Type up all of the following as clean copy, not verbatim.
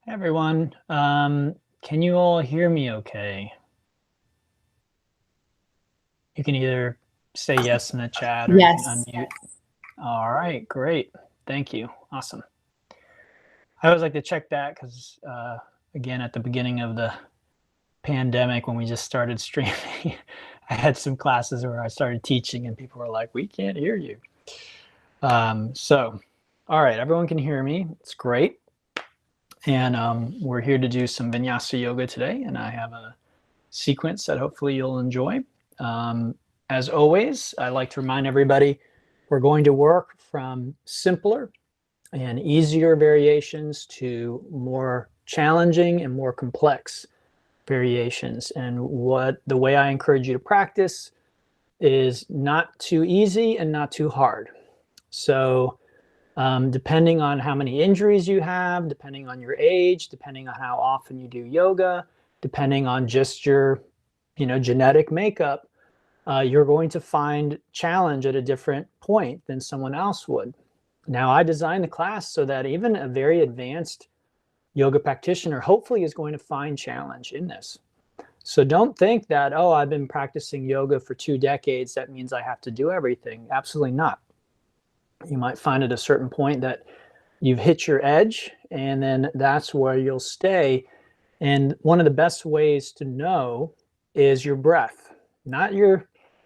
Hey everyone, can you all hear me okay? You can either say yes in the chat or you can Yes. unmute. All right, great. Thank you. Awesome. I always like to check that because, again, at the beginning of the pandemic, when we just started streaming, I had some classes where I started teaching and people were like, we can't hear you. All right, everyone can hear me. It's great. And we're here to do some Vinyasa yoga today, and I have a sequence that hopefully you'll enjoy. As always, I like to remind everybody we're going to work from simpler and easier variations to more challenging and more complex variations. And the way I encourage you to practice is not too easy and not too hard. So depending on how many injuries you have, depending on your age, depending on how often you do yoga, depending on just your genetic makeup, you're going to find challenge at a different point than someone else would. Now, I designed the class so that even a very advanced yoga practitioner hopefully is going to find challenge in this. So don't think that, oh, I've been practicing yoga for 2 decades, that means I have to do everything. Absolutely not. You might find at a certain point that you've hit your edge, and then that's where you'll stay. And one of the best ways to know is your breath, not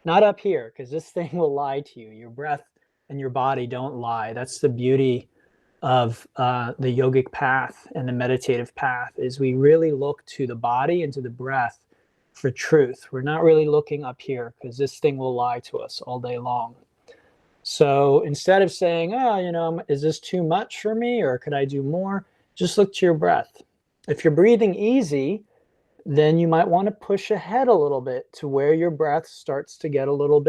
up here, because this thing will lie to you. Your breath and your body don't lie. That's the beauty of the yogic path and the meditative path, is we really look to the body and to the breath for truth. We're not really looking up here, because this thing will lie to us all day long. So instead of saying, oh, is this too much for me, or could I do more? Just look to your breath. If you're breathing easy, then you might want to push ahead a little bit to where your breath starts to get a little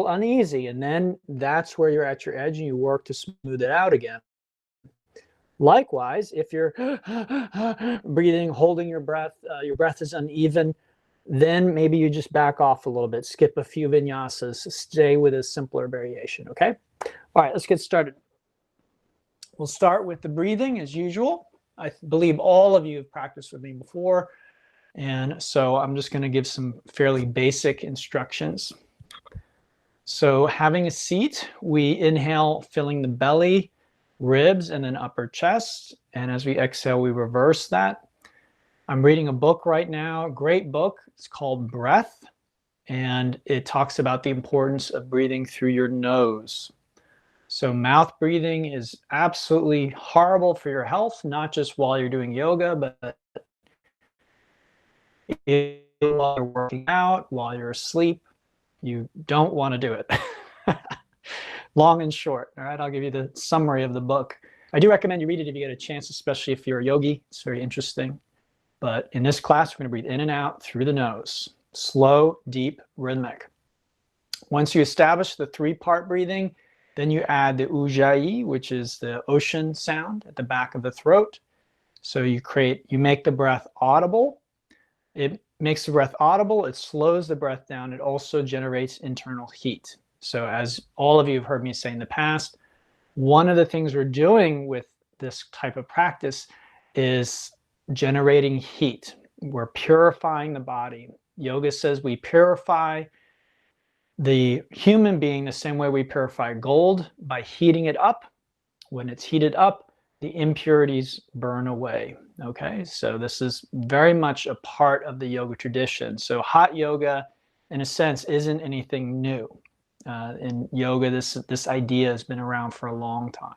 uneasy. And then that's where you're at your edge and you work to smooth it out again. Likewise, if you're breathing, holding your breath is uneven, then maybe you just back off a little bit, skip a few vinyasas, stay with a simpler variation, okay? All right, let's get started. We'll start with the breathing as usual. I believe all of you have practiced with me before, and so I'm just going to give some fairly basic instructions. So having a seat, we inhale, filling the belly, ribs, and then upper chest, and as we exhale, we reverse that. I'm reading a book right now, a great book. It's called Breath, and it talks about the importance of breathing through your nose. So mouth breathing is absolutely horrible for your health, not just while you're doing yoga, but while you're working out, while you're asleep. You don't want to do it. Long and short. All right, I'll give you the summary of the book. I do recommend you read it if you get a chance, especially if you're a yogi. It's very interesting. But in this class, we're going to breathe in and out through the nose. Slow, deep, rhythmic. Once you establish the 3-part breathing, then you add the ujjayi, which is the ocean sound at the back of the throat. So you make the breath audible. It makes the breath audible. It slows the breath down. It also generates internal heat. So as all of you have heard me say in the past, one of the things we're doing with this type of practice is generating heat. We're purifying the body. Yoga says we purify the human being the same way we purify gold, by heating it up. When it's heated up, the impurities burn away. Okay, so this is very much a part of the yoga tradition. So hot yoga, in a sense, isn't anything new. In yoga, this idea has been around for a long time.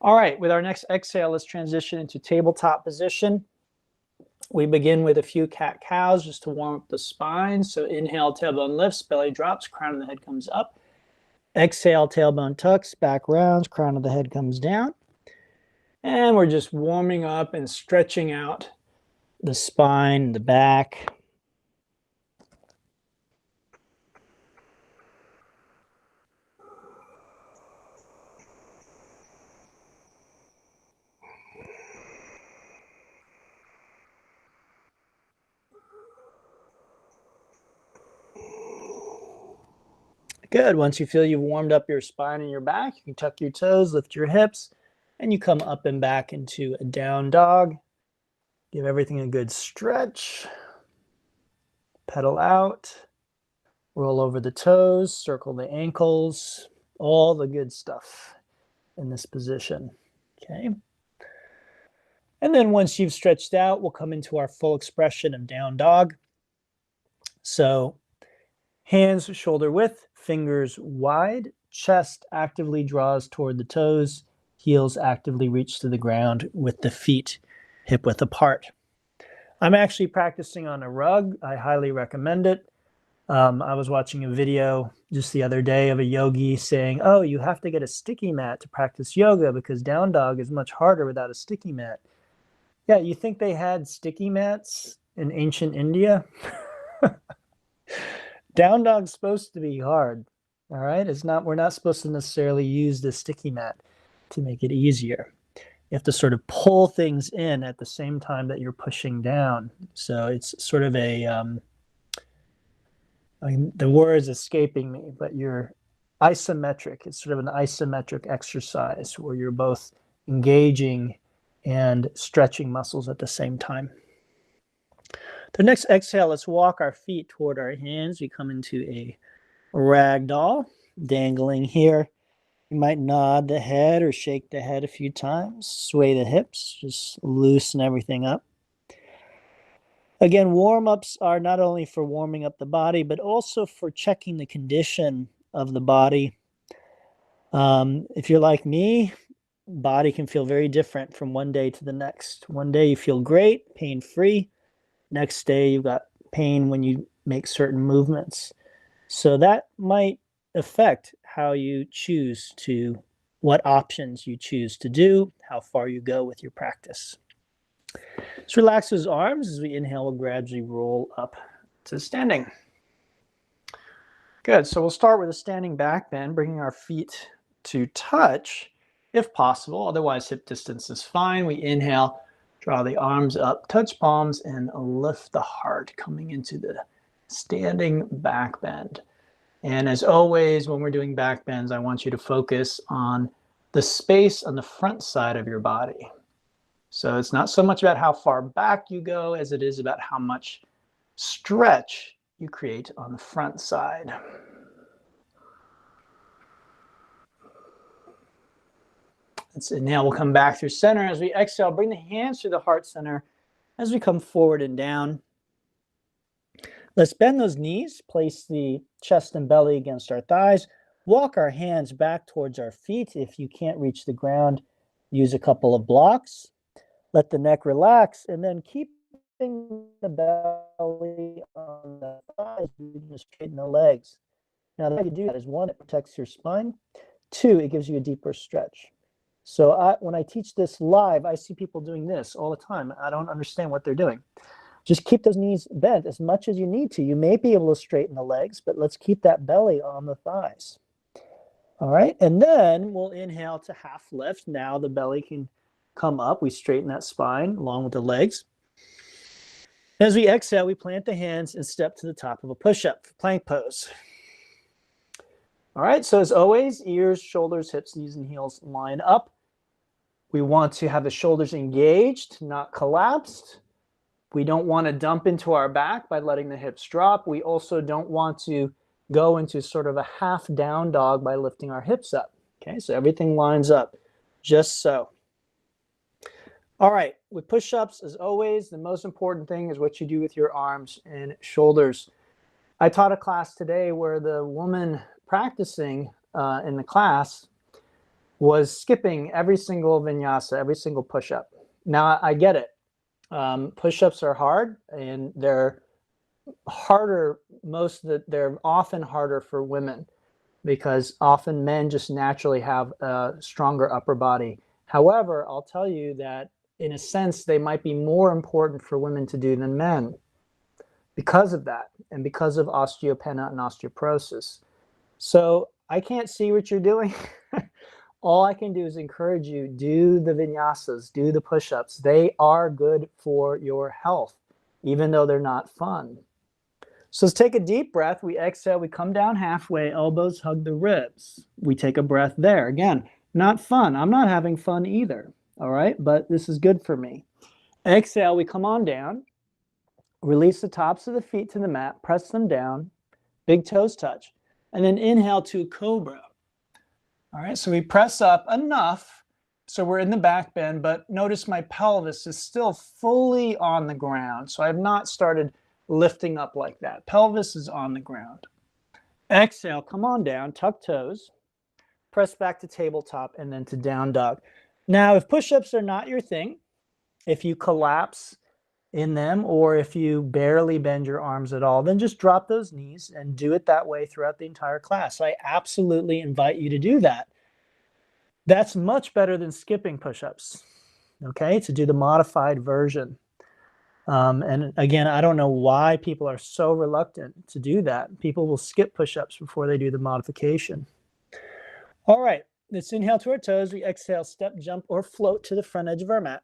All right, with our next exhale, let's transition into tabletop position. We begin with a few cat-cows just to warm up the spine. So inhale, tailbone lifts, belly drops, crown of the head comes up. Exhale, tailbone tucks, back rounds, crown of the head comes down. And we're just warming up and stretching out the spine, the back. Good. Once you feel you've warmed up your spine and your back, you can tuck your toes, lift your hips, And you come up and back into a down dog. Give everything a good stretch. Pedal out. Roll over the toes, circle the ankles, all the good stuff in this position. Okay. And then once you've stretched out, we'll come into our full expression of down dog. So hands shoulder width, fingers wide, chest actively draws toward the toes, heels actively reach to the ground with the feet hip width apart. I'm actually practicing on a rug. I highly recommend it. I was watching a video just the other day of a yogi saying, oh, you have to get a sticky mat to practice yoga because down dog is much harder without a sticky mat. Yeah, you think they had sticky mats in ancient India? Down dog's supposed to be hard, all right? We're not supposed to necessarily use the sticky mat to make it easier. You have to sort of pull things in at the same time that you're pushing down. So it's sort of the word is escaping me, but you're isometric. It's sort of an isometric exercise where you're both engaging and stretching muscles at the same time. The next exhale, let's walk our feet toward our hands. We come into a ragdoll, dangling here. You might nod the head or shake the head a few times, sway the hips, just loosen everything up. Again, warm-ups are not only for warming up the body, but also for checking the condition of the body. If you're like me, body can feel very different from one day to the next. One day you feel great, pain-free. Next day you've got pain when you make certain movements. So that might affect how you choose to, what options you choose to do, how far you go with your practice. Let's relax those arms. As we inhale, we'll gradually roll up to standing. Good, so we'll start with a standing back bend, bringing our feet to touch, if possible. Otherwise, hip distance is fine. We inhale, draw the arms up, touch palms, and lift the heart, coming into the standing back bend. And as always, when we're doing back bends, I want you to focus on the space on the front side of your body. So it's not so much about how far back you go as it is about how much stretch you create on the front side. Let's inhale, we'll come back through center. As we exhale, bring the hands to the heart center as we come forward and down. Let's bend those knees, place the chest and belly against our thighs, walk our hands back towards our feet. If you can't reach the ground, use a couple of blocks. Let the neck relax, and then keeping the belly on the thighs, you just straighten the legs. Now, the way you do that is, one, it protects your spine. Two, it gives you a deeper stretch. So when I teach this live, I see people doing this all the time. I don't understand what they're doing. Just keep those knees bent as much as you need to. You may be able to straighten the legs, but let's keep that belly on the thighs. All right, and then we'll inhale to half lift. Now the belly can come up. We straighten that spine along with the legs. As we exhale, we plant the hands and step to the top of a push-up, plank pose. All right, so as always, ears, shoulders, hips, knees, and heels line up. We want to have the shoulders engaged, not collapsed. We don't want to dump into our back by letting the hips drop. We also don't want to go into sort of a half down dog by lifting our hips up. Okay, so everything lines up just so. All right, with push-ups, as always, the most important thing is what you do with your arms and shoulders. I taught a class today where the woman practicing in the class was skipping every single vinyasa, every single push-up. Now, I get it. Push-ups are hard, and they're harder, they're often harder for women because often men just naturally have a stronger upper body. However, I'll tell you that in a sense, they might be more important for women to do than men because of that and because of osteopenia and osteoporosis. So I can't see what you're doing. All I can do is encourage you, do the vinyasas, do the push-ups. They are good for your health, even though they're not fun. So let's take a deep breath. We exhale, we come down halfway, elbows hug the ribs. We take a breath there. Again, Not fun. I'm not having fun either. All right, but this is good for me. Exhale, we come on down. Release the tops of the feet to the mat, press them down, big toes touch, and then inhale to cobra. All right, so we press up enough so we're in the back bend, but notice my pelvis is still fully on the ground. So I have not started lifting up like that. Pelvis is on the ground. Exhale, come on down, tuck toes, press back to tabletop, and then to down dog. Now, if push-ups are not your thing, if you collapse in them, or if you barely bend your arms at all, then just drop those knees and do it that way throughout the entire class. I absolutely invite you to do that. That's much better than skipping push-ups, okay, to do the modified version. And again, I don't know why people are so reluctant to do that. People will skip push-ups before they do the modification. All right, let's inhale to our toes. We exhale, step, jump, or float to the front edge of our mat.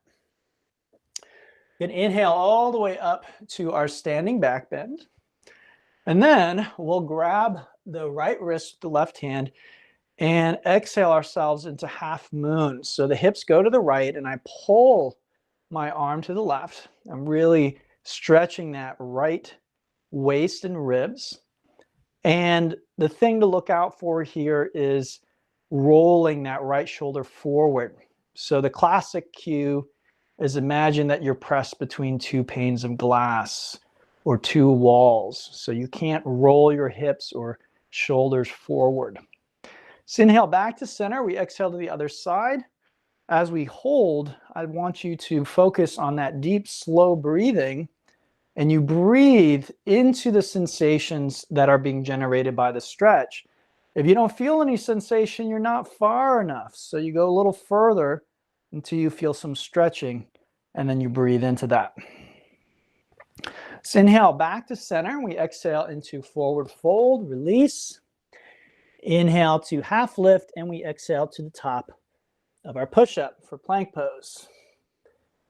Then inhale all the way up to our standing back bend. And then we'll grab the right wrist with the left hand and exhale ourselves into half moon. So the hips go to the right and I pull my arm to the left. I'm really stretching that right waist and ribs. And the thing to look out for here is rolling that right shoulder forward. So the classic cue is imagine that you're pressed between two panes of glass or two walls. So you can't roll your hips or shoulders forward. So inhale back to center. We exhale to the other side. As we hold, I want you to focus on that deep, slow breathing, and you breathe into the sensations that are being generated by the stretch. If you don't feel any sensation, you're not far enough. So you go a little further until you feel some stretching, and then you breathe into that. So inhale back to center. We exhale into forward fold, release. Inhale to half lift, and we exhale to the top of our push-up for plank pose.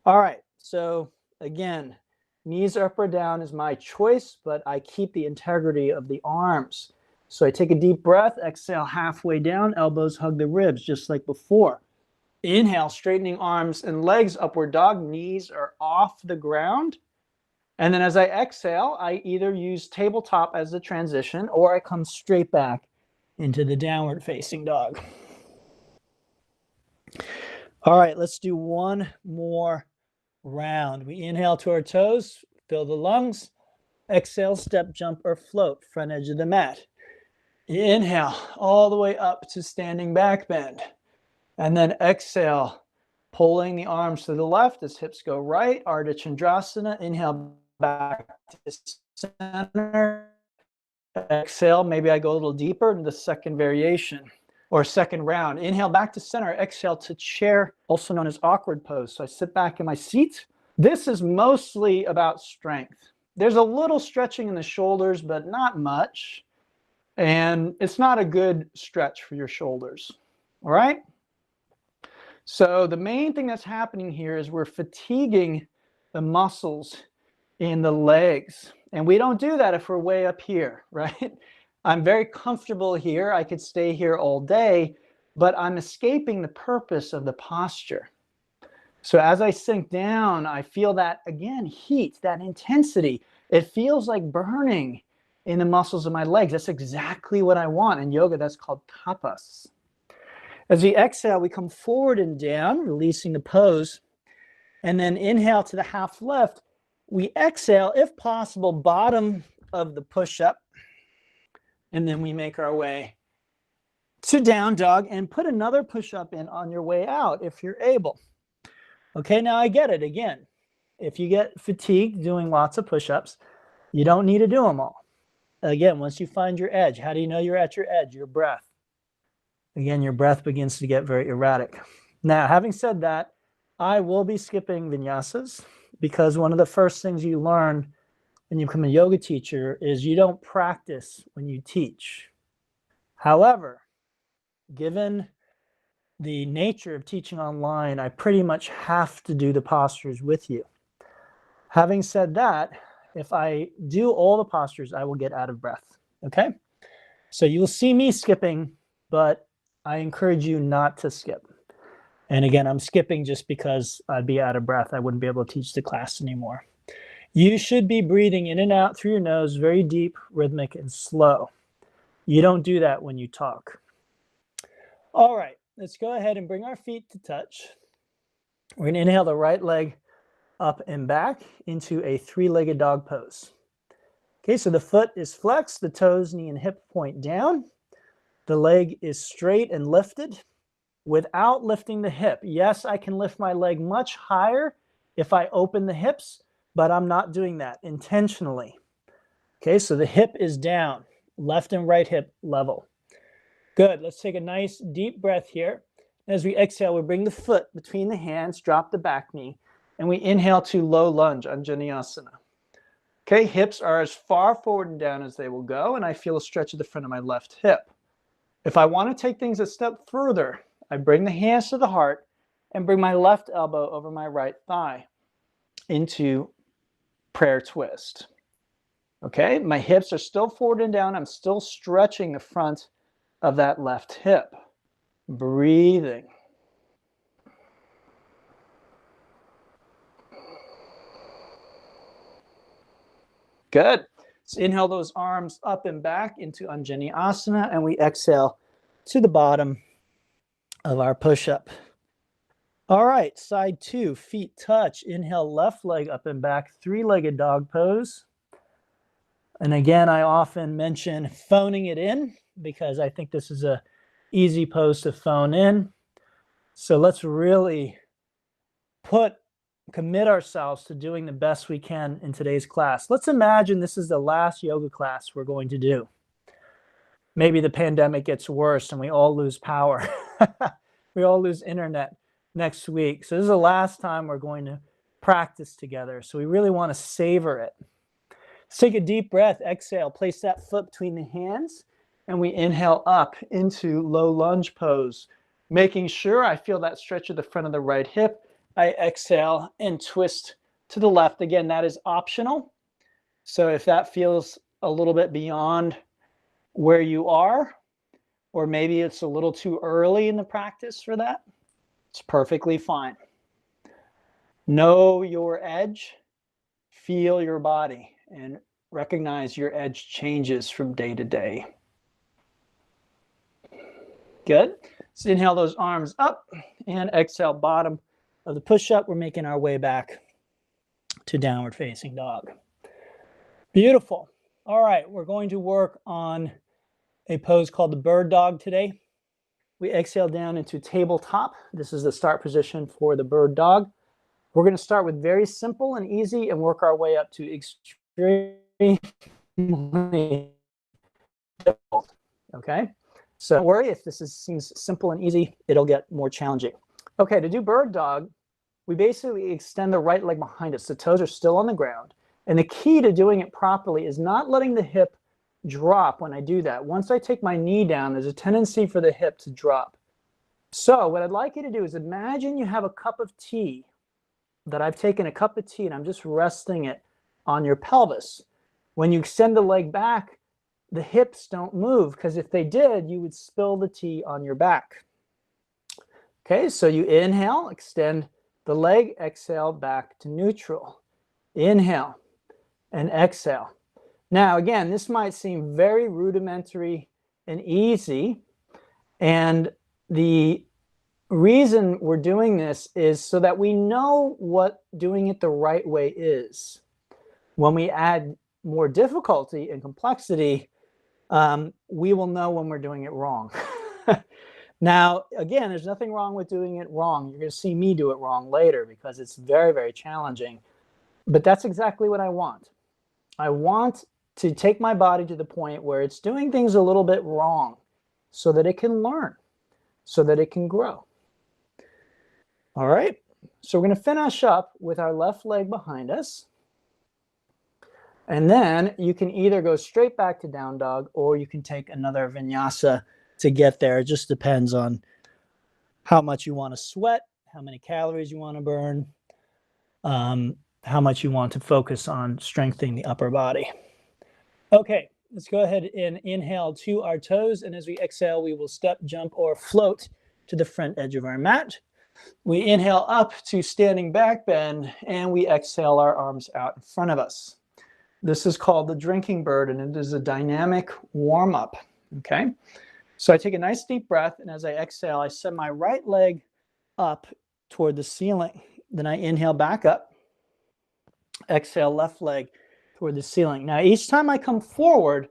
All right, so again, knees up or down is my choice, but I keep the integrity of the arms. So I take a deep breath, exhale halfway down, elbows hug the ribs, just like before. Inhale, straightening arms and legs, upward dog, knees are off the ground. And then as I exhale, I either use tabletop as the transition, or I come straight back into the downward facing dog. All right, let's do one more round. We inhale to our toes, fill the lungs. Exhale, step, jump, or float, front edge of the mat. Inhale all the way up to standing back bend. And then exhale, pulling the arms to the left as hips go right, Ardha Chandrasana. Inhale back to center. Exhale, maybe I go a little deeper into the second variation or second round. Inhale back to center, exhale to chair, also known as awkward pose. So I sit back in my seat. This is mostly about strength. There's a little stretching in the shoulders, but not much. And it's not a good stretch for your shoulders. All right? So the main thing that's happening here is we're fatiguing the muscles in the legs. And we don't do that if we're way up here, right? I'm very comfortable here. I could stay here all day, but I'm escaping the purpose of the posture. So as I sink down, I feel that, again, heat, that intensity. It feels like burning in the muscles of my legs. That's exactly what I want. In yoga, that's called tapas. As we exhale, we come forward and down, releasing the pose. And then inhale to the half lift. We exhale, if possible, bottom of the push-up. And then we make our way to down dog and put another push-up in on your way out if you're able. Okay, now I get it. Again, if you get fatigued doing lots of push-ups, you don't need to do them all. Again, once you find your edge, how do you know you're at your edge? Your breath. Again, your breath begins to get very erratic. Now, having said that, I will be skipping vinyasas because one of the first things you learn when you become a yoga teacher is you don't practice when you teach. However, given the nature of teaching online, I pretty much have to do the postures with you. Having said that, if I do all the postures, I will get out of breath, okay? So you'll see me skipping, but I encourage you not to skip. And again, I'm skipping just because I'd be out of breath. I wouldn't be able to teach the class anymore. You should be breathing in and out through your nose, very deep, rhythmic, and slow. You don't do that when you talk. All right, let's go ahead and bring our feet to touch. We're going to inhale the right leg up and back into a three-legged dog pose. Okay, so the foot is flexed, the toes, knee, and hip point down. The leg is straight and lifted without lifting the hip. Yes, I can lift my leg much higher if I open the hips, but I'm not doing that intentionally. Okay, so the hip is down, left and right hip level. Good, let's take a nice deep breath here. As we exhale, we bring the foot between the hands, drop the back knee, and we inhale to low lunge, Koundinyasana. Okay, hips are as far forward and down as they will go, and I feel a stretch at the front of my left hip. If I want to take things a step further, I bring the hands to the heart and bring my left elbow over my right thigh into prayer twist. Okay, my hips are still forward and down. I'm still stretching the front of that left hip. Breathing. Good. Let's inhale those arms up and back into Koundinyasana, and we exhale to the bottom of our push-up. All right, side two, feet touch. Inhale, left leg up and back, three-legged dog pose. And again, I often mention phoning it in because I think this is a easy pose to phone in. So let's really commit ourselves to doing the best we can in today's class. Let's imagine this is the last yoga class we're going to do. Maybe the pandemic gets worse and we all lose power. We all lose internet next week. So this is the last time we're going to practice together. So we really want to savor it. Let's take a deep breath. Exhale. Place that foot between the hands. And we inhale up into low lunge pose. Making sure I feel that stretch at the front of the right hip. I exhale and twist to the left. Again, that is optional. So if that feels a little bit beyond where you are, or maybe it's a little too early in the practice for that, it's perfectly fine. Know your edge, feel your body, and recognize your edge changes from day to day. Good. So inhale those arms up and exhale, bottom of the push-up. We're making our way back to downward facing dog. Beautiful. All right, we're going to work on a pose called the bird dog today. We exhale down into tabletop. This is the start position for the bird dog. We're going to start with very simple and easy and work our way up to extremely difficult. Okay? So don't worry if this seems simple and easy, it'll get more challenging. Okay, to do bird dog, we basically extend the right leg behind us. The toes are still on the ground. And the key to doing it properly is not letting the hip drop when I do that. Once I take my knee down, there's a tendency for the hip to drop. So what I'd like you to do is imagine you have a cup of tea, that I've taken a cup of tea and I'm just resting it on your pelvis. When you extend the leg back, the hips don't move, because if they did, you would spill the tea on your back. Okay, so you inhale, extend the leg, exhale back to neutral. Inhale and exhale. Now, again, this might seem very rudimentary and easy, and the reason we're doing this is so that we know what doing it the right way is. When we add more difficulty and complexity, we will know when we're doing it wrong. Now, again, there's nothing wrong with doing it wrong. You're going to see me do it wrong later because it's very, very challenging. But that's exactly what I want. I want to take my body to the point where it's doing things a little bit wrong so that it can learn, so that it can grow. All right, so we're going to finish up with our left leg behind us. And then you can either go straight back to down dog or you can take another vinyasa to get there. It just depends on how much you want to sweat, how many calories you want to burn, how much you want to focus on strengthening the upper body. Okay, let's go ahead and inhale to our toes. And as we exhale, we will step, jump, or float to the front edge of our mat. We inhale up to standing back bend, and we exhale our arms out in front of us. This is called the drinking bird, and it is a dynamic warm-up, okay? So I take a nice deep breath, and as I exhale, I send my right leg up toward the ceiling. Then I inhale back up, exhale left leg toward the ceiling. Now, each time I come forward,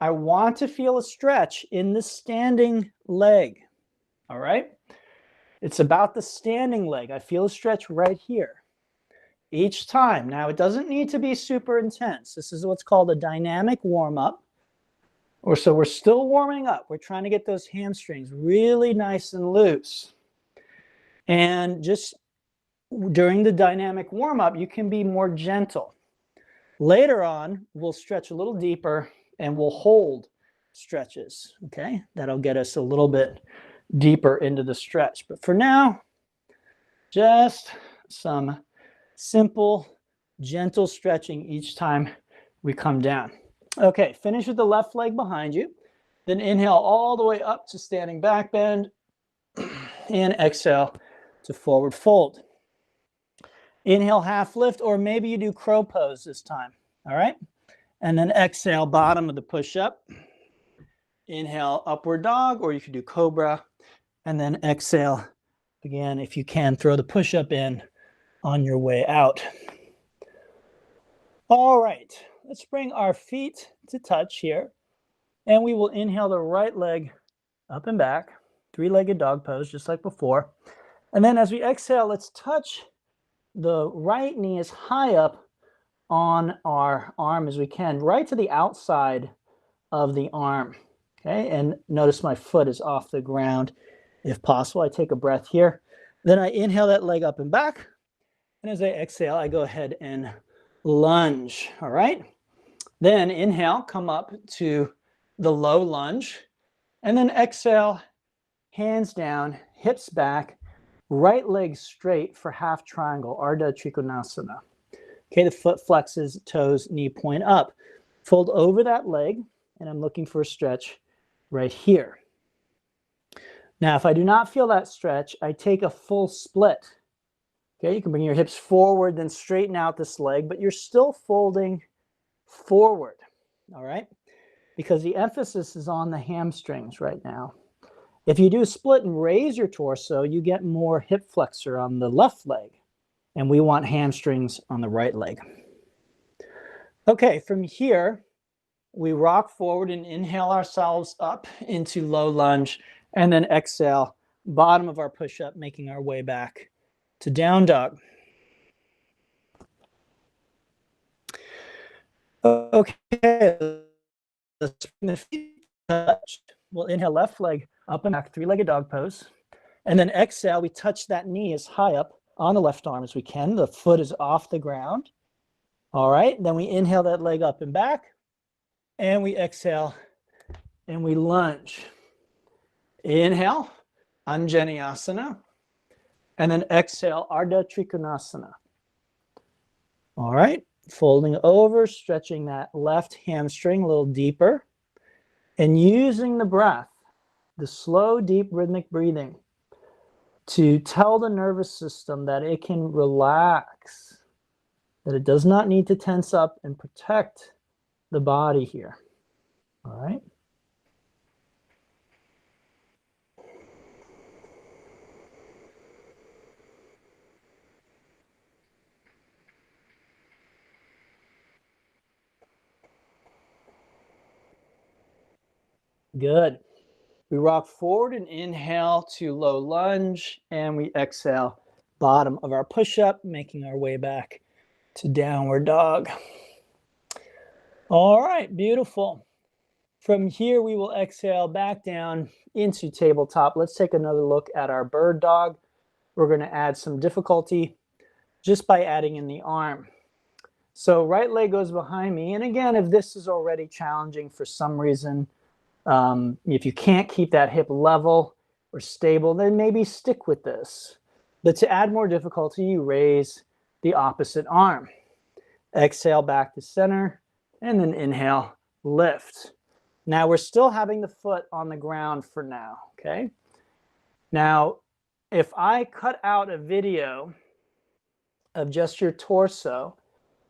I want to feel a stretch in the standing leg, all right? It's about the standing leg. I feel a stretch right here each time. Now, it doesn't need to be super intense. This is what's called a dynamic warm-up. So we're still warming up. We're trying to get those hamstrings really nice and loose. And just during the dynamic warm-up, you can be more gentle. Later on, we'll stretch a little deeper and we'll hold stretches, okay? That'll get us a little bit deeper into the stretch. But for now, just some simple, gentle stretching each time we come down. Okay, finish with the left leg behind you. Then inhale all the way up to standing back bend and exhale to forward fold. Inhale, half lift, or maybe you do crow pose this time, all right? And then exhale, bottom of the push-up. Inhale, upward dog, or you could do cobra. And then exhale, again, if you can, throw the push-up in on your way out. All right, let's bring our feet to touch here. And we will inhale the right leg up and back, three-legged dog pose, just like before. And then as we exhale, let's touch the right knee as high up on our arm as we can, right to the outside of the arm, okay? And notice my foot is off the ground. If possible, I take a breath here. Then I inhale that leg up and back. And as I exhale, I go ahead and lunge, all right? Then inhale, come up to the low lunge. And then exhale, hands down, hips back, right leg straight for half triangle, Ardha Trikonasana. Okay, the foot flexes, toes, knee point up. Fold over that leg, and I'm looking for a stretch right here. Now, if I do not feel that stretch, I take a full split. Okay, you can bring your hips forward, then straighten out this leg, but you're still folding forward, all right? Because the emphasis is on the hamstrings right now. If you do a split and raise your torso, you get more hip flexor on the left leg, and we want hamstrings on the right leg. Okay, from here, we rock forward and inhale ourselves up into low lunge, and then exhale, bottom of our push-up, making our way back to down dog. Okay, let's bring the feet touch. We'll inhale left leg up and back, three-legged dog pose. And then exhale, we touch that knee as high up on the left arm as we can. The foot is off the ground. All right, then we inhale that leg up and back. And we exhale and we lunge. Inhale, Koundinyasana. And then exhale, Ardha Trikonasana. All right, folding over, stretching that left hamstring a little deeper. And using the breath, the slow, deep, rhythmic breathing, to tell the nervous system that it can relax, that it does not need to tense up and protect the body here. All right. Good. We rock forward and inhale to low lunge, and we exhale, bottom of our push-up, making our way back to downward dog. All right, beautiful. From here, we will exhale back down into tabletop. Let's take another look at our bird dog. We're going to add some difficulty just by adding in the arm. So right leg goes behind me. And again, if this is already challenging for some reason, if you can't keep that hip level or stable, then maybe stick with this. But to add more difficulty, you raise the opposite arm. Exhale back to center, and then inhale, lift. Now we're still having the foot on the ground for now, okay? Now, if I cut out a video of just your torso,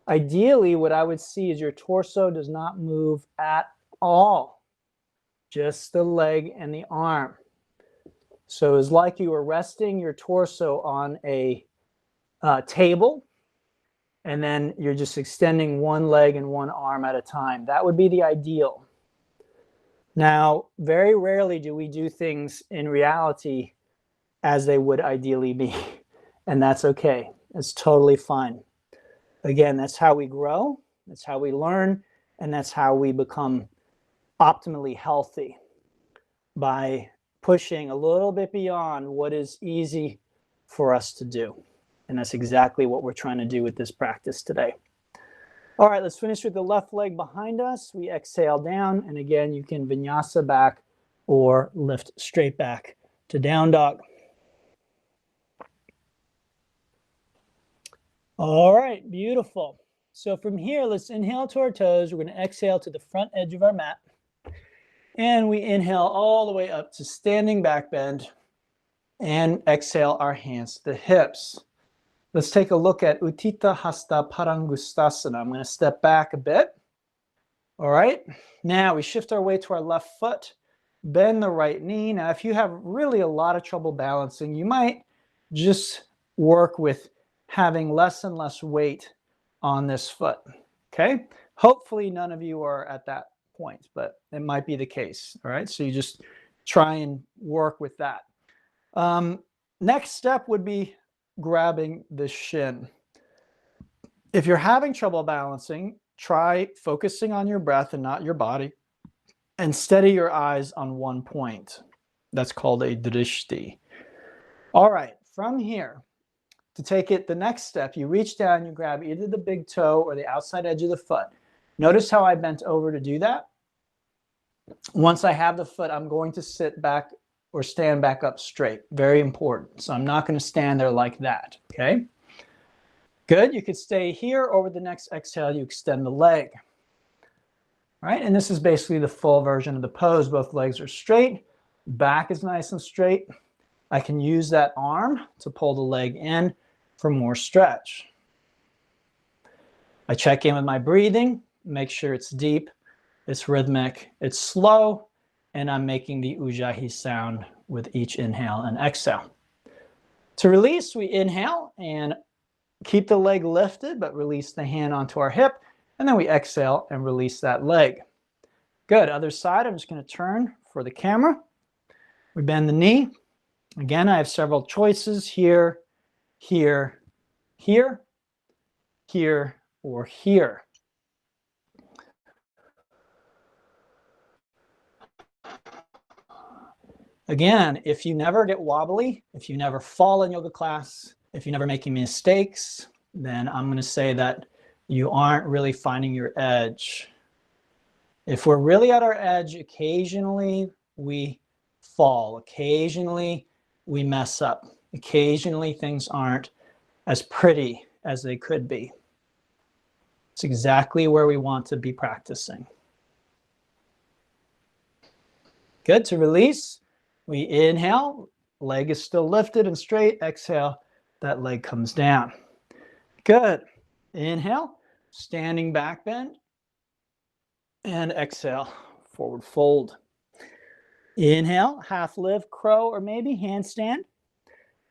ideally what I would see is your torso does not move at all, just the leg and the arm. So it's like you were resting your torso on a table, and then you're just extending one leg and one arm at a time. That would be the ideal. Now, very rarely do we do things in reality as they would ideally be, and that's okay. It's totally fine. Again, that's how we grow, that's how we learn, and that's how we become optimally healthy, by pushing a little bit beyond what is easy for us to do. And that's exactly what we're trying to do with this practice today. All right, let's finish with the left leg behind us. We exhale down, and again, you can vinyasa back or lift straight back to down dog. All right, beautiful. So from here, let's inhale to our toes. We're going to exhale to the front edge of our mat. And we inhale all the way up to standing back bend, and exhale our hands to the hips. Let's take a look at Utthita Hasta Parangustasana. I'm going to step back a bit. All right. Now we shift our weight to our left foot, bend the right knee. Now, if you have really a lot of trouble balancing, you might just work with having less and less weight on this foot. Okay. Hopefully none of you are at that point, but it might be the case. All right. So you just try and work with that. Next step would be grabbing the shin. If you're having trouble balancing, try focusing on your breath and not your body, and steady your eyes on one point. That's called a drishti. All right, from here, to take it the next step, you reach down, you grab either the big toe or the outside edge of the foot. Notice how I bent over to do that. Once I have the foot, I'm going to sit back or stand back up straight. Very important. So I'm not going to stand there like that, okay? Good. You could stay here, or with the next exhale, you extend the leg. All right, and this is basically the full version of the pose. Both legs are straight, back is nice and straight. I can use that arm to pull the leg in for more stretch. I check in with my breathing, make sure it's deep, it's rhythmic, it's slow, and I'm making the ujjayi sound with each inhale and exhale. To release, we inhale and keep the leg lifted, but release the hand onto our hip, and then we exhale and release that leg. Good. Other side, I'm just going to turn for the camera. We bend the knee. Again, I have several choices here, here, here, here, or here. Again, if you never get wobbly, if you never fall in yoga class, if you never make mistakes, then I'm going to say that you aren't really finding your edge. If we're really at our edge, occasionally we fall. Occasionally we mess up. Occasionally things aren't as pretty as they could be. It's exactly where we want to be practicing. Good. To release, we inhale, leg is still lifted and straight. Exhale, that leg comes down. Good. Inhale, standing back bend, and exhale, forward fold. Inhale, half lift, crow, or maybe handstand.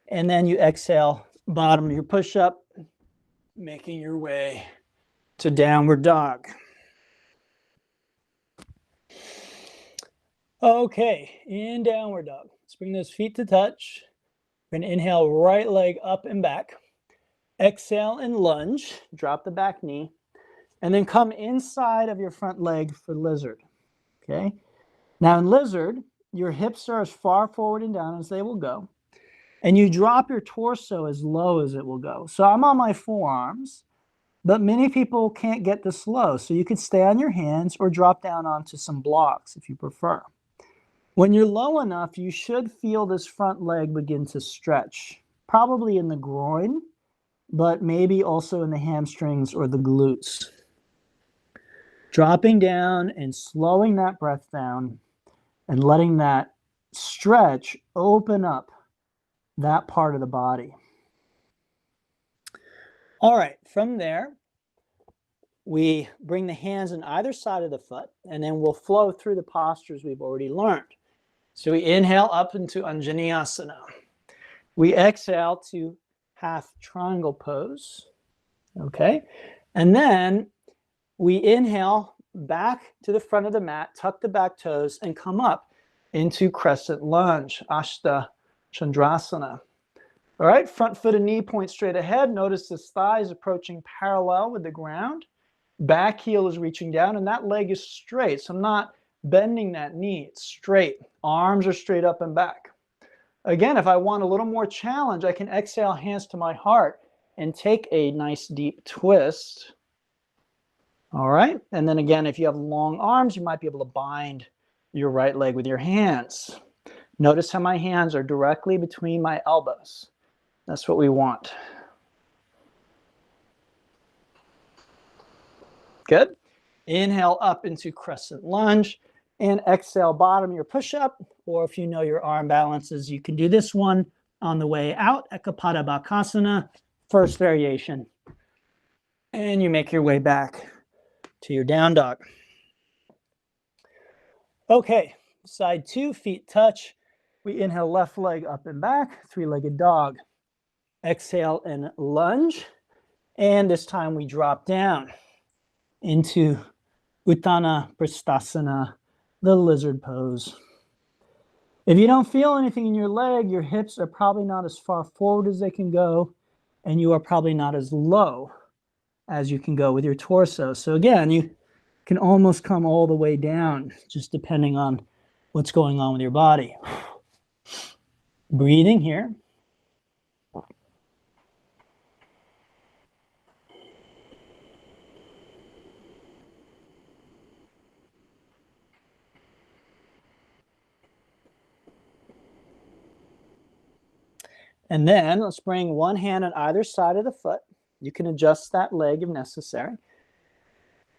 And then you exhale, bottom of your push-up, making your way to downward dog. Okay, in downward dog. Let's bring those feet to touch. We're going to inhale, right leg up and back. Exhale and lunge, drop the back knee, and then come inside of your front leg for lizard, okay? Now in lizard, your hips are as far forward and down as they will go, and you drop your torso as low as it will go. So I'm on my forearms, but many people can't get this low, so you could stay on your hands or drop down onto some blocks if you prefer. When you're low enough, you should feel this front leg begin to stretch, probably in the groin, but maybe also in the hamstrings or the glutes. Dropping down and slowing that breath down and letting that stretch open up that part of the body. All right, from there, we bring the hands on either side of the foot, and then we'll flow through the postures we've already learned. So we inhale up into Koundinyasana. We exhale to half triangle pose, okay? And then we inhale back to the front of the mat, tuck the back toes, and come up into crescent lunge, Ashta Chandrasana. All right, front foot and knee point straight ahead. Notice this thigh is approaching parallel with the ground. Back heel is reaching down, and that leg is straight. So I'm not bending that knee, it's straight. Arms are straight up and back. Again, if I want a little more challenge, I can exhale, hands to my heart, and take a nice deep twist. All right, and then again, if you have long arms, you might be able to bind your right leg with your hands. Notice how my hands are directly between my elbows. That's what we want. Good. Inhale up into crescent lunge and exhale, bottom your push-up, or if you know your arm balances, you can do this one on the way out, Ekapada Bakasana, first variation. And you make your way back to your down dog. Okay, side two, feet touch. We inhale, left leg up and back, three-legged dog. Exhale and lunge. And this time we drop down into Uttana Prasthasana, the lizard pose. If you don't feel anything in your leg, your hips are probably not as far forward as they can go, and you are probably not as low as you can go with your torso. So again, you can almost come all the way down, just depending on what's going on with your body. Breathing here. And then let's bring one hand on either side of the foot. You can adjust that leg if necessary.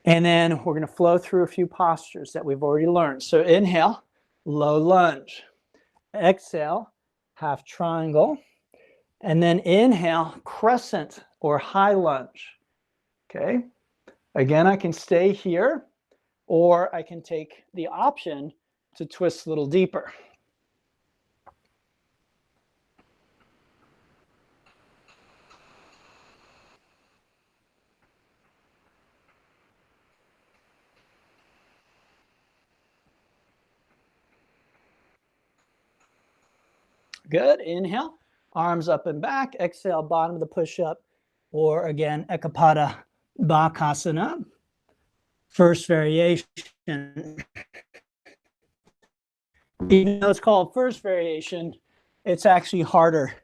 And then we're going to flow through a few postures that we've already learned. So inhale, low lunge. Exhale, half triangle. And then inhale, crescent or high lunge. Okay. Again, I can stay here, or I can take the option to twist a little deeper. Good. Inhale, arms up and back. Exhale, bottom of the push-up, or again, Ekapada Bakasana. First variation. Even though it's called first variation, it's actually harder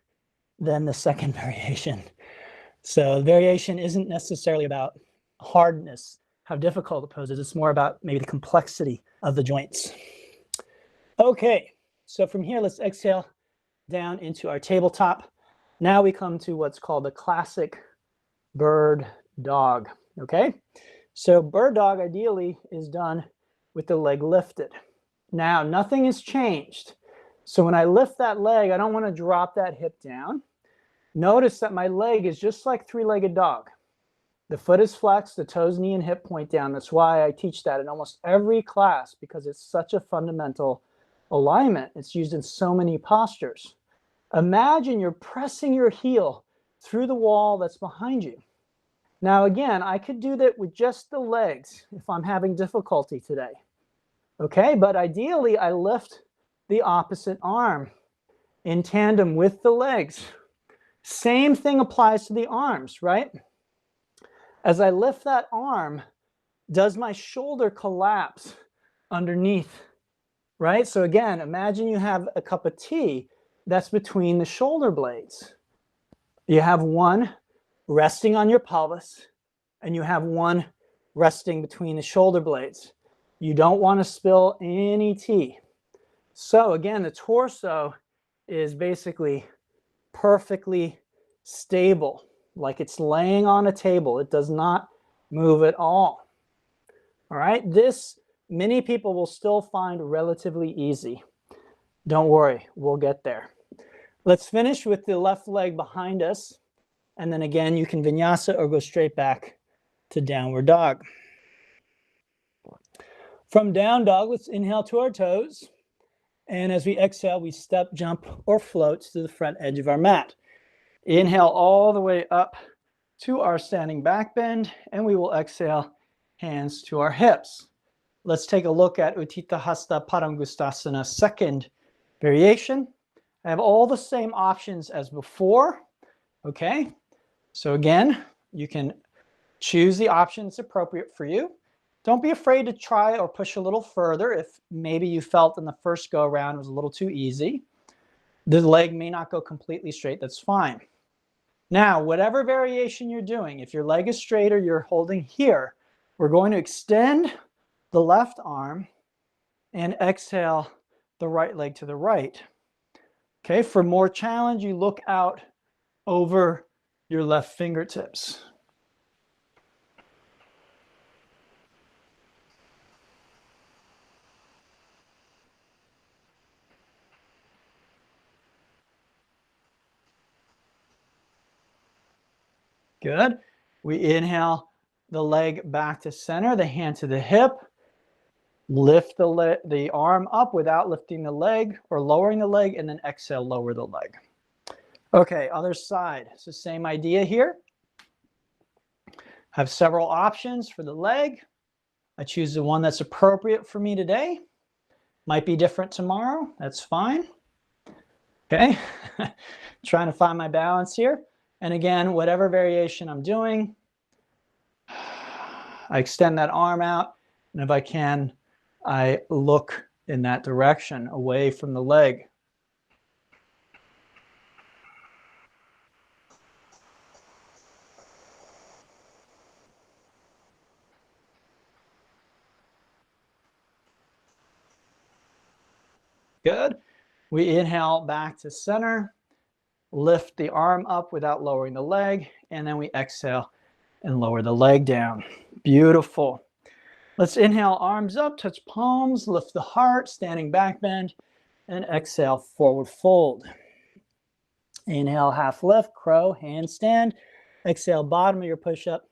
than the second variation. So variation isn't necessarily about hardness, how difficult the pose is. It's more about maybe the complexity of the joints. Okay, so from here, let's exhale down into our tabletop. Now we come to what's called the classic bird dog, okay? So bird dog ideally is done with the leg lifted. Now, nothing has changed. So when I lift that leg, I don't want to drop that hip down. Notice that my leg is just like three-legged dog. The foot is flexed, the toes, knee, and hip point down. That's why I teach that in almost every class, because it's such a fundamental alignment. It's used in so many postures. Imagine you're pressing your heel through the wall that's behind you. Now, again, I could do that with just the legs if I'm having difficulty today. Okay, but ideally, I lift the opposite arm in tandem with the legs. Same thing applies to the arms, right? As I lift that arm, does my shoulder collapse underneath, right? So again, imagine you have a cup of tea that's between the shoulder blades. You have one resting on your pelvis, and you have one resting between the shoulder blades. You don't want to spill any tea. So again, the torso is basically perfectly stable, like it's laying on a table. It does not move at all. All right, this many people will still find relatively easy. Don't worry, we'll get there. Let's finish with the left leg behind us. And then again, you can vinyasa or go straight back to downward dog. From down dog, let's inhale to our toes. And as we exhale, we step, jump, or float to the front edge of our mat. Inhale all the way up to our standing back bend, and we will exhale, hands to our hips. Let's take a look at Utthita Hasta Padangusthasana, second variation. I have all the same options as before. Okay, so again, you can choose the option that's appropriate for you. Don't be afraid to try or push a little further if maybe you felt in the first go around was a little too easy. The leg may not go completely straight, that's fine. Now, whatever variation you're doing, if your leg is straight or you're holding here, we're going to extend the left arm and exhale the right leg to the right. Okay, for more challenge, you look out over your left fingertips. Good. We inhale the leg back to center, the hand to the hip. Lift the arm up without lifting the leg or lowering the leg, and then exhale, lower the leg. Okay, other side. It's the same idea here. Have several options for the leg. I choose the one that's appropriate for me today. Might be different tomorrow. That's fine. Okay, trying to find my balance here. And again, whatever variation I'm doing, I extend that arm out, and if I can, I look in that direction, away from the leg. Good. We inhale back to center, lift the arm up without lowering the leg, and then we exhale and lower the leg down. Beautiful. Let's inhale, arms up, touch palms, lift the heart, standing back bend, and exhale, forward fold. Inhale, half lift, crow, handstand. Exhale, bottom of your push-up,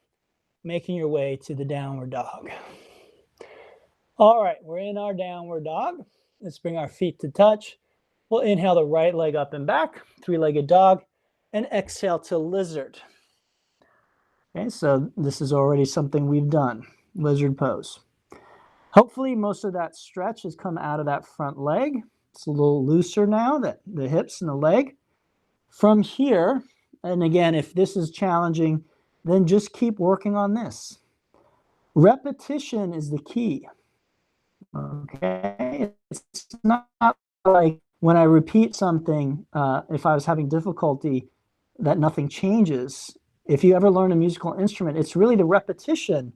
making your way to the downward dog. All right, we're in our downward dog. Let's bring our feet to touch. We'll inhale the right leg up and back, three-legged dog, and exhale to lizard. Okay, so this is already something we've done, lizard pose. Hopefully most of that stretch has come out of that front leg. It's a little looser now, the hips and the leg. From here, and again, if this is challenging, then just keep working on this. Repetition is the key. Okay, it's not like when I repeat something, if I was having difficulty, that nothing changes. If you ever learn a musical instrument, it's really the repetition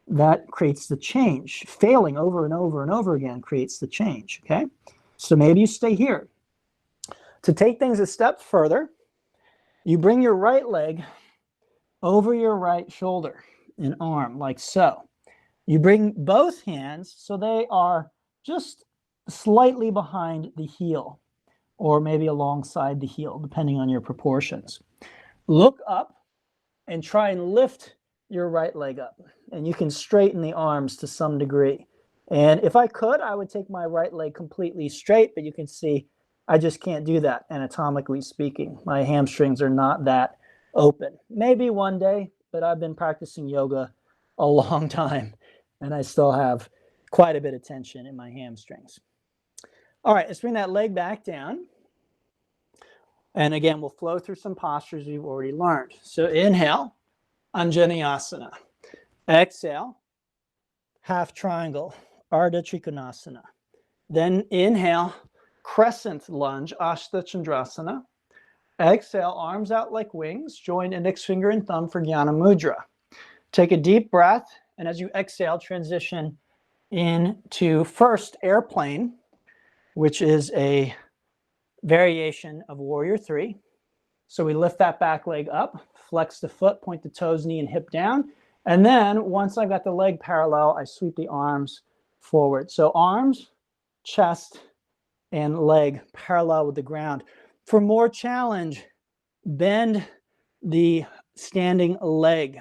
that creates the change. Failing over and over and over again creates the change, okay? So maybe you stay here. To take things a step further, you bring your right leg over your right shoulder and arm, like so. You bring both hands so they are just slightly behind the heel, or maybe alongside the heel, depending on your proportions. Look up and try and lift your right leg up. And you can straighten the arms to some degree. And if I could, I would take my right leg completely straight, but you can see I just can't do that, anatomically speaking. My hamstrings are not that open. Maybe one day, but I've been practicing yoga a long time, and I still have quite a bit of tension in my hamstrings. All right, let's bring that leg back down. And again, we'll flow through some postures we've already learned. So inhale, Koundinyasana. Exhale, half triangle, Ardha Trikonasana. Then inhale, crescent lunge, Ashta Chandrasana. Exhale, arms out like wings, join index finger and thumb for Jnana Mudra. Take a deep breath, and as you exhale, transition into first airplane, which is a variation of Warrior 3. So we lift that back leg up, flex the foot, point the toes, knee, and hip down, And then once I've got the leg parallel, I sweep the arms forward. So arms, chest, and leg parallel with the ground. For more challenge, bend the standing leg.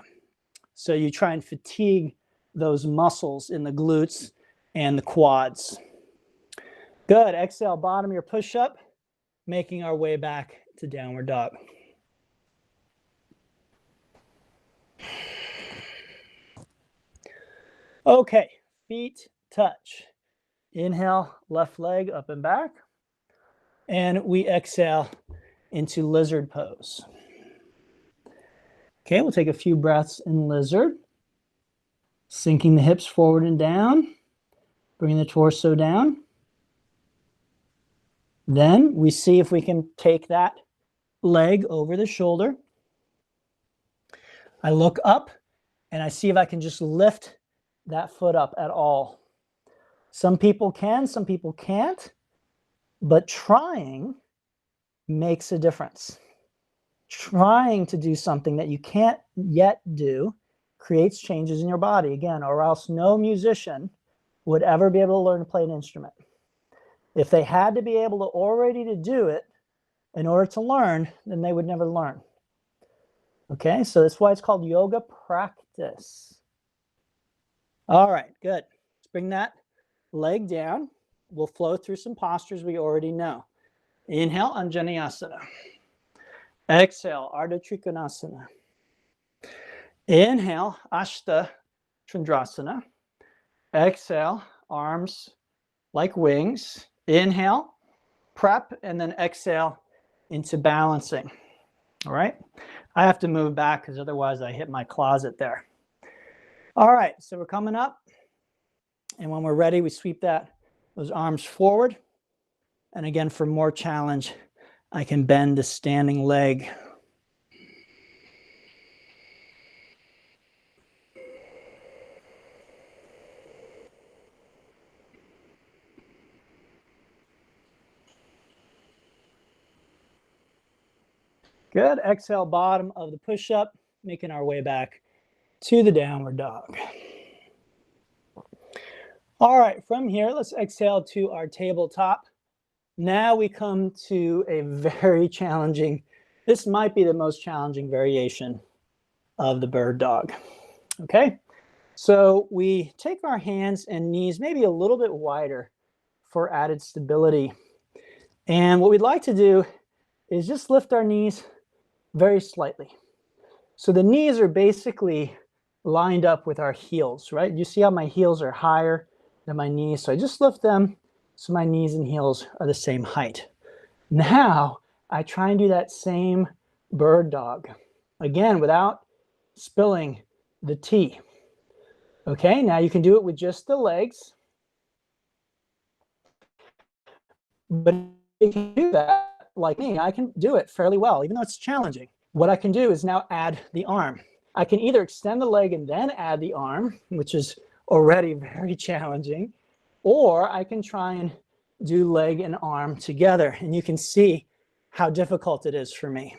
So you try and fatigue those muscles in the glutes and the quads. Good. Exhale, bottom of your push-up, making our way back to downward dog. Okay, feet touch. Inhale, left leg up and back. And we exhale into lizard pose. Okay, we'll take a few breaths in lizard. Sinking the hips forward and down. Bringing the torso down. Then we see if we can take that leg over the shoulder. I look up and I see if I can just lift that foot up at all. Some people can, some people can't, but trying makes a difference. Trying to do something that you can't yet do creates changes in your body, again, or else no musician would ever be able to learn to play an instrument. If they had to be able to already to do it in order to learn, then they would never learn. Okay, so that's why it's called yoga practice. All right, good. Let's bring that leg down. We'll flow through some postures we already know. Inhale, Koundinyasana. Exhale, Ardha Trikonasana. Inhale, Ashta Chandrasana. Exhale, arms like wings. Inhale, prep, and then exhale into balancing. All right, I have to move back because otherwise I hit my closet there. All right, so we're coming up, and when we're ready, we sweep those arms forward. And again, for more challenge, I can bend the standing leg. Good. Exhale, bottom of the push-up, making our way back to the downward dog. All right, from here, let's exhale to our tabletop. Now we come to a very challenging, this might be the most challenging variation of the bird dog. Okay, so we take our hands and knees maybe a little bit wider for added stability. And what we'd like to do is just lift our knees very slightly. So the knees are basically lined up with our heels, right? You see how my heels are higher than my knees? So I just lift them so my knees and heels are the same height. Now I try and do that same bird dog. Again, without spilling the tea. Okay, now you can do it with just the legs. But if you can do that like me, I can do it fairly well, even though it's challenging. What I can do is now add the arm. I can either extend the leg and then add the arm, which is already very challenging, or I can try and do leg and arm together. And you can see how difficult it is for me.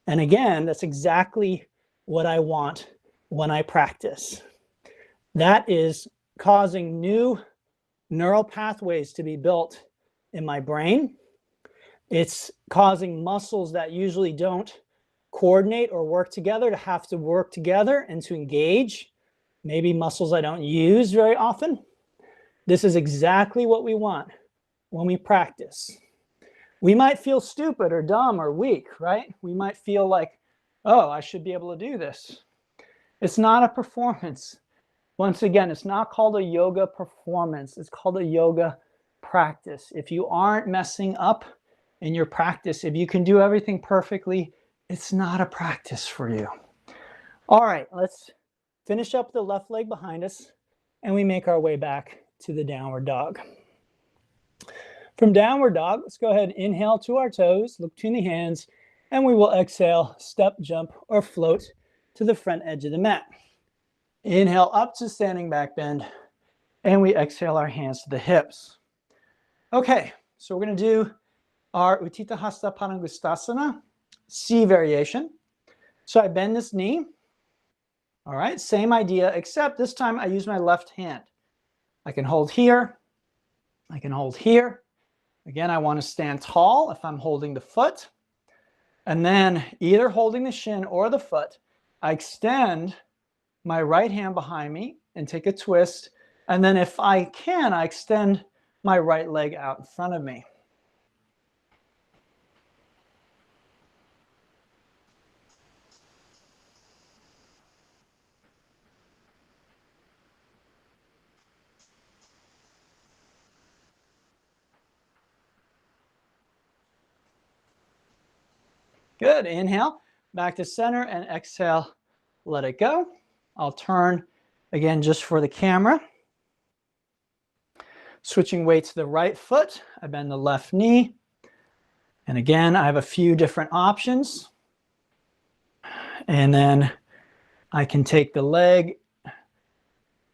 And again, that's exactly what I want when I practice. That is causing new neural pathways to be built in my brain. It's causing muscles that usually don't coordinate or work together to have to work together and to engage. Maybe muscles I don't use very often. This is exactly what we want when we practice. We might feel stupid or dumb or weak, right? We might feel like, oh, I should be able to do this. It's not a performance. Once again, it's not called a yoga performance. It's called a yoga practice. If you aren't messing up in your practice, if you can do everything perfectly, it's not a practice for you. All right, let's finish up the left leg behind us, and we make our way back to the downward dog. From downward dog, let's go ahead and inhale to our toes, look between the hands, and we will exhale, step, jump, or float to the front edge of the mat. Inhale up to standing back bend, and we exhale our hands to the hips. Okay, so we're going to do our Uttita Hasta Padangusthasana, C variation. So I bend this knee, All right, same idea, except this time I use my left hand. I can hold here. I can hold here. Again, I want to stand tall if I'm holding the foot. And then either holding the shin or the foot, I extend my right hand behind me and take a twist. And then if I can, I extend my right leg out in front of me. Good. Inhale, back to center, and exhale, let it go. I'll turn again just for the camera. Switching weight to the right foot, I bend the left knee. And again, I have a few different options. And then I can take the leg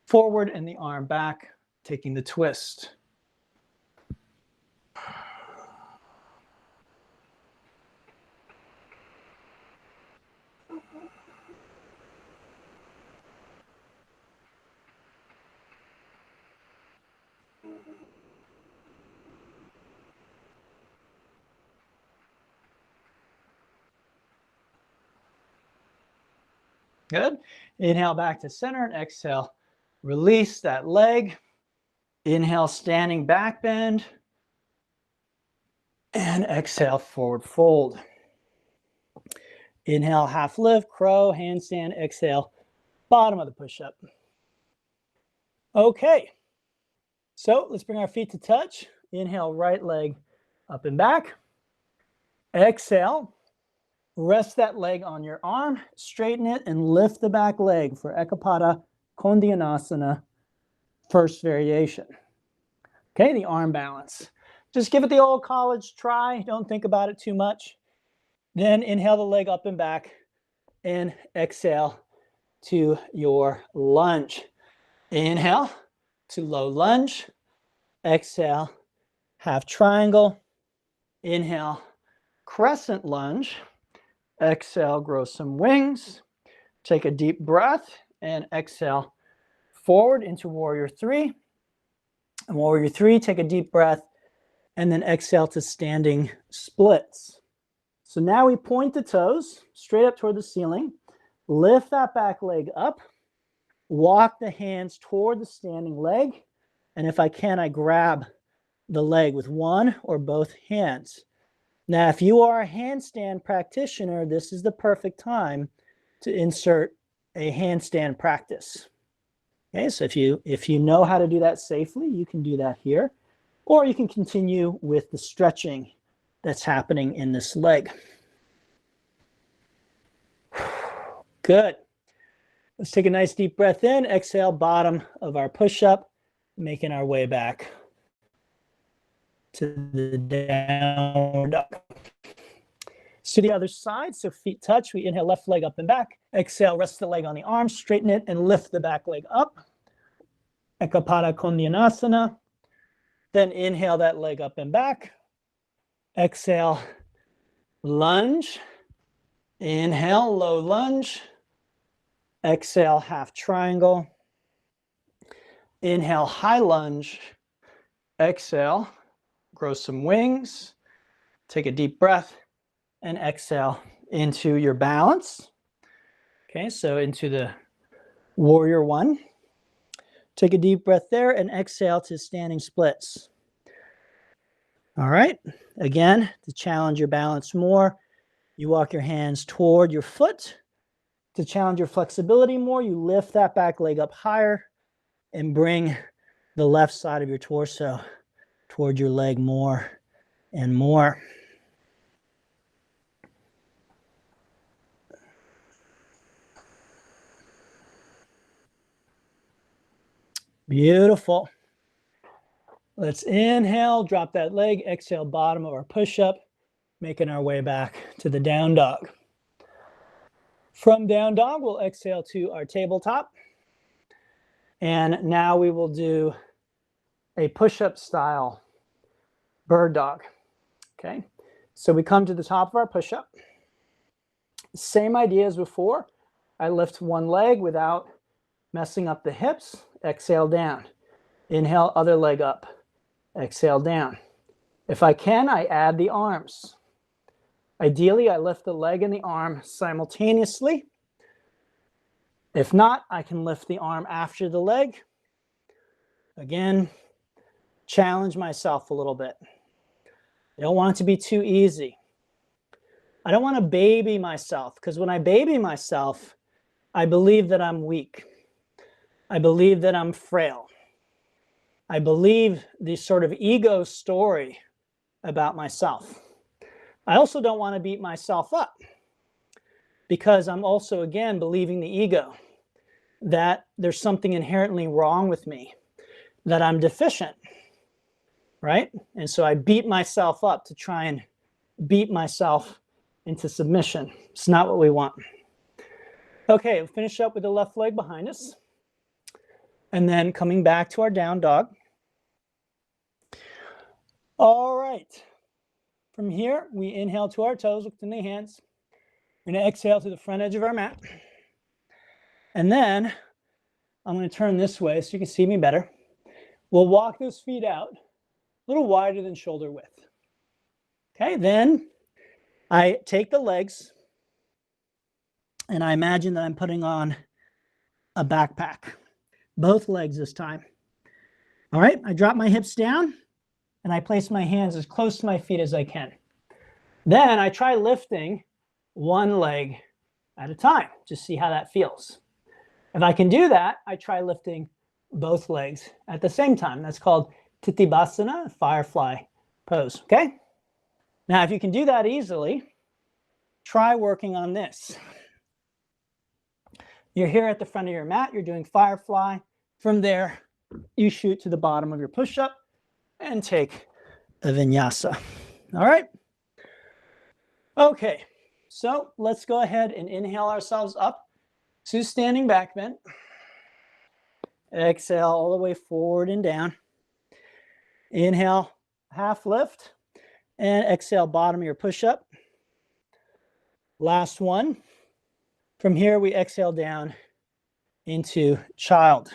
forward and the arm back, taking the twist. Good. Inhale back to center and exhale. Release that leg. Inhale, standing back bend. And exhale, forward fold. Inhale, half lift, crow, handstand, exhale, bottom of the push-up. Okay, so let's bring our feet to touch. Inhale, right leg up and back. Exhale, rest that leg on your arm, straighten it, and lift the back leg for Ekapada Koundinyasana, first variation. Okay, the arm balance. Just give it the old college try. Don't think about it too much. Then inhale the leg up and back, and exhale to your lunge. Inhale to low lunge. Exhale, half triangle. Inhale, crescent lunge. Exhale, grow some wings. Take a deep breath and exhale forward into warrior three. And warrior three, take a deep breath and then exhale to standing splits. So now we point the toes straight up toward the ceiling. Lift that back leg up. Walk the hands toward the standing leg. And if I can, I grab the leg with one or both hands. Now, if you are a handstand practitioner, this is the perfect time to insert a handstand practice. Okay, so if you know how to do that safely, you can do that here. Or you can continue with the stretching that's happening in this leg. Good. Let's take a nice deep breath in. Exhale, bottom of our push-up, making our way back to the downward dog. So the other side, so feet touch. We inhale, left leg up and back. Exhale, rest the leg on the arm, straighten it, and lift the back leg up. Ekapada Koundinyasana. Then inhale that leg up and back. Exhale, lunge. Inhale, low lunge. Exhale, half triangle. Inhale, high lunge. Exhale, grow some wings. Take a deep breath and exhale into your balance. Okay, so into the warrior one. Take a deep breath there and exhale to standing splits. All right, again, to challenge your balance more, you walk your hands toward your foot. To challenge your flexibility more, you lift that back leg up higher and bring the left side of your torso toward your leg more and more. Beautiful. Let's inhale, drop that leg, exhale, bottom of our push-up, making our way back to the down dog. From down dog, we'll exhale to our tabletop. And now we will do a push-up style bird dog. Okay, so we come to the top of our push-up. Same idea as before. I lift one leg without messing up the hips. Exhale down. Inhale, other leg up. Exhale down. If I can, I add the arms. Ideally, I lift the leg and the arm simultaneously. If not, I can lift the arm after the leg. Again, challenge myself a little bit. I don't want it to be too easy. I don't want to baby myself, because when I baby myself, I believe that I'm weak. I believe that I'm frail. I believe the sort of ego story about myself. I also don't want to beat myself up, because I'm also, again, believing the ego that there's something inherently wrong with me, that I'm deficient, right? And so I beat myself up to try and beat myself into submission. It's not what we want. Okay, we'll finish up with the left leg behind us. And then coming back to our down dog. All right. From here, we inhale to our toes, lifting the hands. We're going to exhale to the front edge of our mat. And then I'm going to turn this way so you can see me better. We'll walk those feet out a little wider than shoulder width. Okay, then I take the legs and I imagine that I'm putting on a backpack. Both legs this time. All right, I drop my hips down and I place my hands as close to my feet as I can. Then I try lifting one leg at a time. Just see how that feels. If I can do that, I try lifting both legs at the same time. That's called Tithibhasana, firefly pose, okay? Now, if you can do that easily, try working on this. You're here at the front of your mat, you're doing firefly. From there, you shoot to the bottom of your push-up and take a vinyasa. All right? Okay, so let's go ahead and inhale ourselves up to standing back bend. Exhale all the way forward and down. Inhale, half lift, and exhale, bottom of your push-up. Last one. From here, we exhale down into child.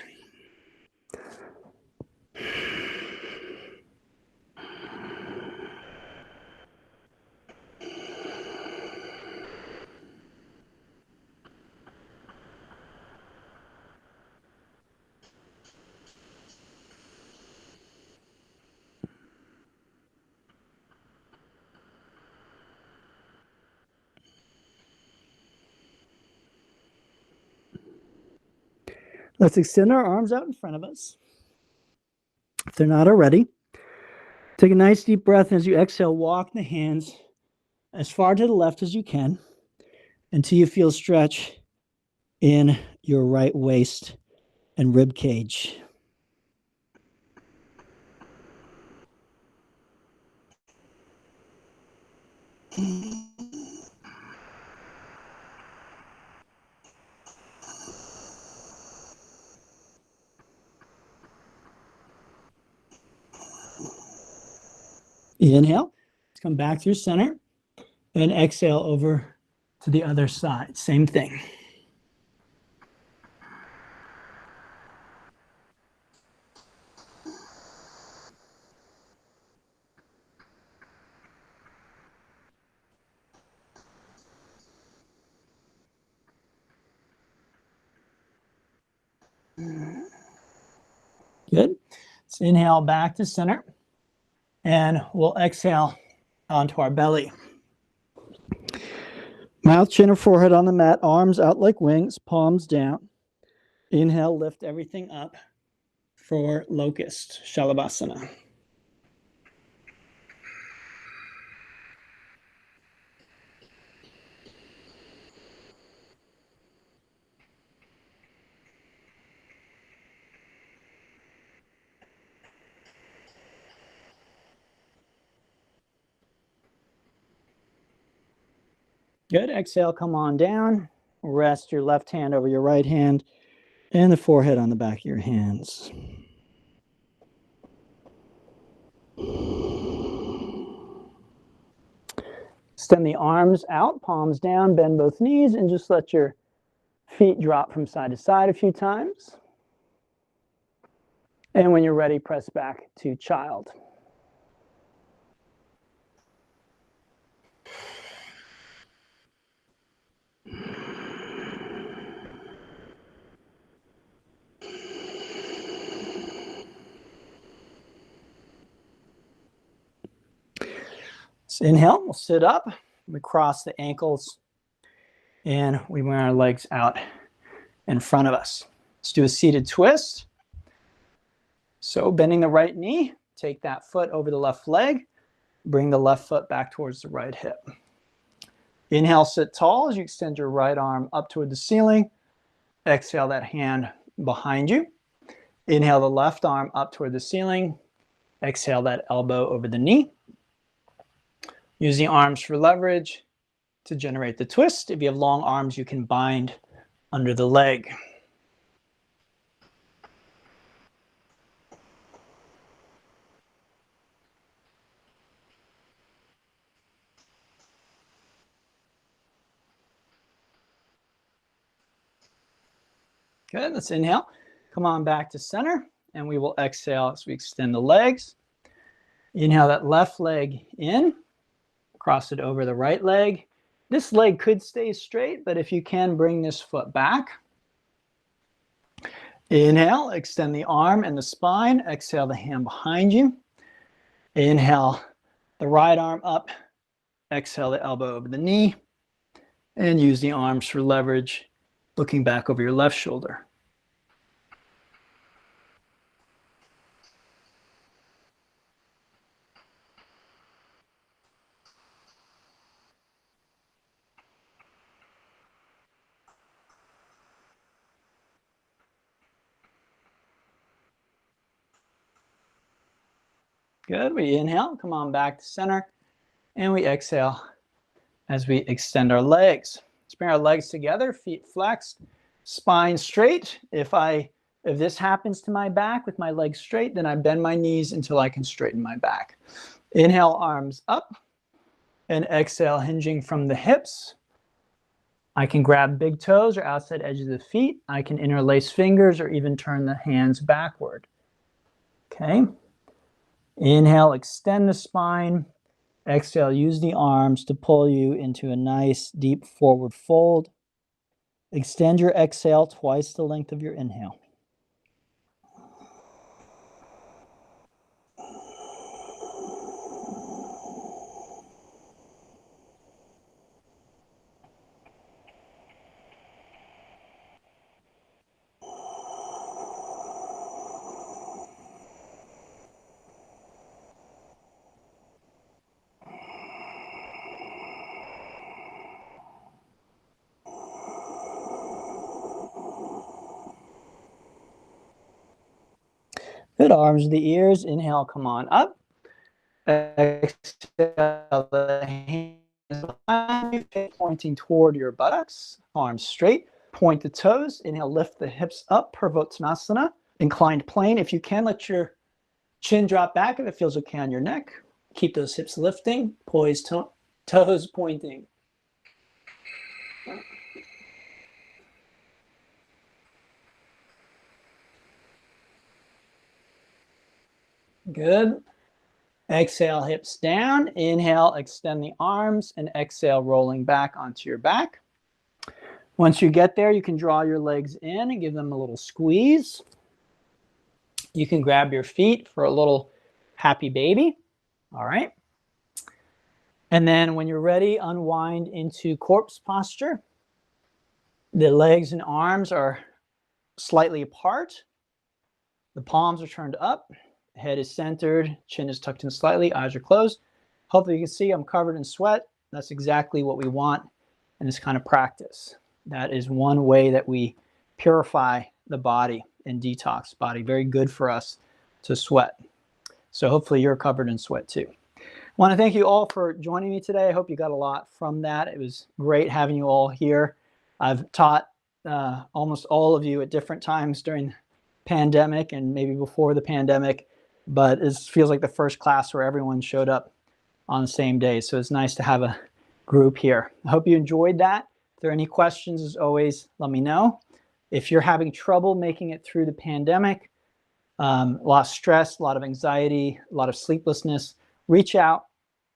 Let's extend our arms out in front of us. If they're not already, take a nice deep breath. As you exhale, walk the hands as far to the left as you can until you feel stretch in your right waist and rib cage. Inhale, let's come back through center, and exhale over to the other side. Same thing. Good. Let's inhale back to center, and we'll exhale onto our belly. Mouth, chin, or forehead on the mat, arms out like wings, palms down. Inhale, lift everything up for locust, Shalabhasana. Good. Exhale, come on down. Rest your left hand over your right hand and the forehead on the back of your hands. Extend the arms out, palms down, bend both knees, and just let your Feet drop from side to side a few times. And when you're ready, press back to child. So inhale, we'll sit up. We cross the ankles and we bring our legs out in front of us. Let's do a seated twist. So bending the right knee, take that foot over the left leg, bring the left foot back towards the right hip. Inhale, sit tall as you extend your right arm up toward the ceiling. Exhale that hand behind you. Inhale the left arm up toward the ceiling. Exhale that elbow over the knee. Use the arms for leverage to generate the twist. If you have long arms, you can bind under the leg. Good, let's inhale. Come on back to center, and we will exhale as we extend the legs. Inhale that left leg in, cross it over the right leg. This leg could stay straight, but if you can, bring this foot back. Inhale, extend the arm and the spine. Exhale the hand behind you. Inhale the right arm up. Exhale the elbow over the knee. And use the arms for leverage, looking back over your left shoulder. Good, we inhale, come on back to center, and we exhale as we extend our legs. Let's bring our legs together, feet flexed, spine straight. If this happens to my back with my legs straight, then I bend my knees until I can straighten my back. Inhale, arms up, and exhale, hinging from the hips. I can grab big toes or outside edges of the feet. I can interlace fingers or even turn the hands backward. Okay. Inhale, extend the spine. Exhale, use the arms to pull you into a nice deep forward fold. Extend your exhale twice the length of your inhale. Good, arms to the ears. Inhale, come on up. Exhale, the hands behind you, pointing toward your buttocks. Arms straight. Point the toes. Inhale, lift the hips up. Purvottanasana. Inclined plane. If you can, let your chin drop back if it feels okay on your neck. Keep those hips lifting. Poised, toes pointing. Good. Exhale, hips down. Inhale, extend the arms, and exhale, rolling back onto your back. Once you get there, you can draw your legs in and give them a little squeeze. You can grab your feet for a little happy baby. All right. And then when you're ready, unwind into corpse posture. The legs and arms are slightly apart. The palms are turned up. Head is centered, chin is tucked in slightly, eyes are closed. Hopefully you can see I'm covered in sweat. That's exactly what we want in this kind of practice. That is one way that we purify the body and detox the body. Very good for us to sweat. So hopefully you're covered in sweat too. I want to thank you all for joining me today. I hope you got a lot from that. It was great having you all here. I've taught almost all of you at different times during the pandemic and maybe before the pandemic. But it feels like the first class where everyone showed up on the same day. So it's nice to have a group here. I hope you enjoyed that. If there are any questions, as always, let me know. If you're having trouble making it through the pandemic, a lot of stress, a lot of anxiety, a lot of sleeplessness, reach out,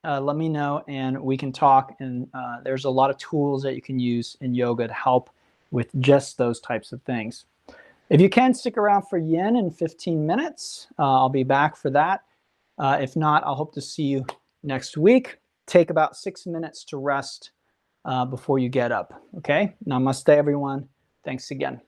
let me know, and we can talk. And there's a lot of tools that you can use in yoga to help with just those types of things. If you can, stick around for yin in 15 minutes. I'll be back for that. If not, I'll hope to see you next week. Take about 6 minutes to rest before you get up. Okay? Namaste, everyone. Thanks again.